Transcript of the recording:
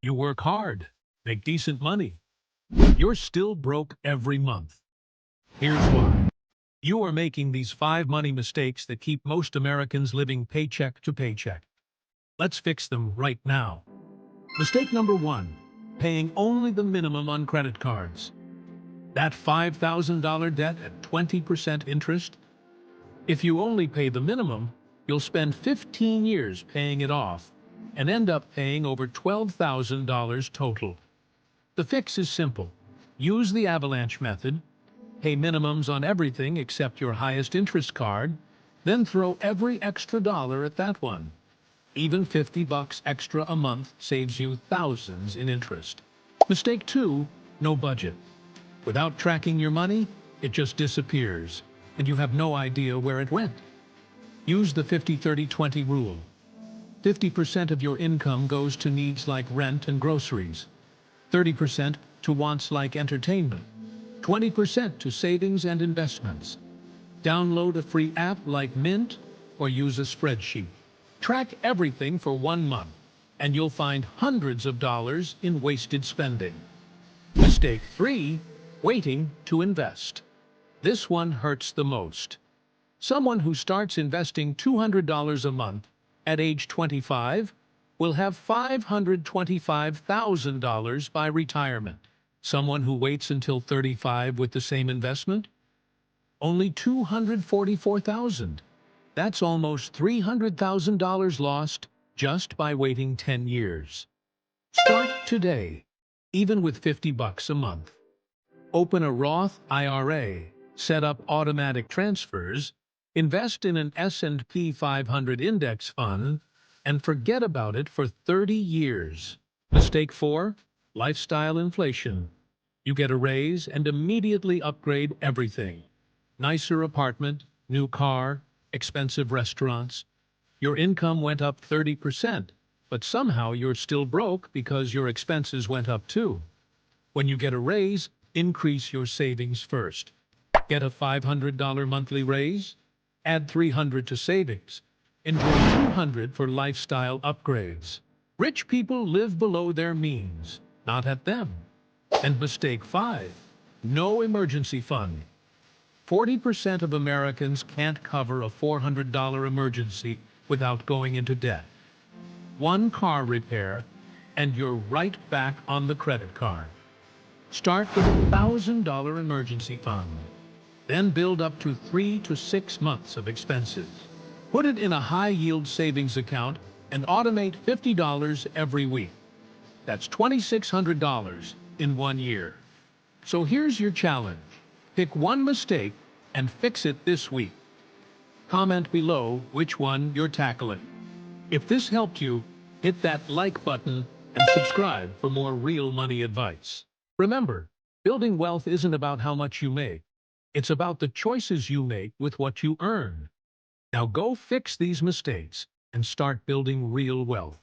You work hard, make decent money. You're still broke every month. Here's why. You are making these 5 money mistakes that keep most Americans living paycheck to paycheck. Let's fix them right now. Mistake number 1. Paying only the minimum on credit cards. That $5,000 debt at 20% interest? If you only pay the minimum, you'll spend 15 years paying it off and end up paying over $12,000 total. The fix is simple. Use the avalanche method, pay minimums on everything except your highest interest card, then throw every extra dollar at that one. Even $50 extra a month saves you thousands in interest. Mistake 2, no budget. Without tracking your money, it just disappears, and you have no idea where it went. Use the 50-30-20 rule. 50% of your income goes to needs like rent and groceries, 30% to wants like entertainment, 20% to savings and investments. Download a free app like Mint or use a spreadsheet. Track everything for 1 month, and you'll find hundreds of dollars in wasted spending. Mistake 3, waiting to invest. This one hurts the most. Someone who starts investing $200 a month at age 25 will have $525,000 by retirement. Someone who waits until 35 with the same investment? Only $244,000. That's almost $300,000 lost just by waiting 10 years. Start today, even with $50 a month. Open a Roth IRA, set up automatic transfers, invest in an S&P 500 index fund, and forget about it for 30 years. Mistake 4, lifestyle inflation. You get a raise and immediately upgrade everything. Nicer apartment, new car, expensive restaurants. Your income went up 30%, but somehow you're still broke because your expenses went up too. When you get a raise, increase your savings first. Get a $500 monthly raise? Add $300 to savings. Enjoy $200 for lifestyle upgrades. Rich people live below their means, not at them. And mistake 5, no emergency fund. 40% of Americans can't cover a $400 emergency without going into debt. One car repair, and you're right back on the credit card. Start with a $1,000 emergency fund. Then build up to 3 to 6 months of expenses. Put it in a high-yield savings account and automate $50 every week. That's $2,600 in 1 year. So here's your challenge. Pick one mistake and fix it this week. Comment below which one you're tackling. If this helped you, hit that like button and subscribe for more real money advice. Remember, building wealth isn't about how much you make. It's about the choices you make with what you earn. Now go fix these mistakes and start building real wealth.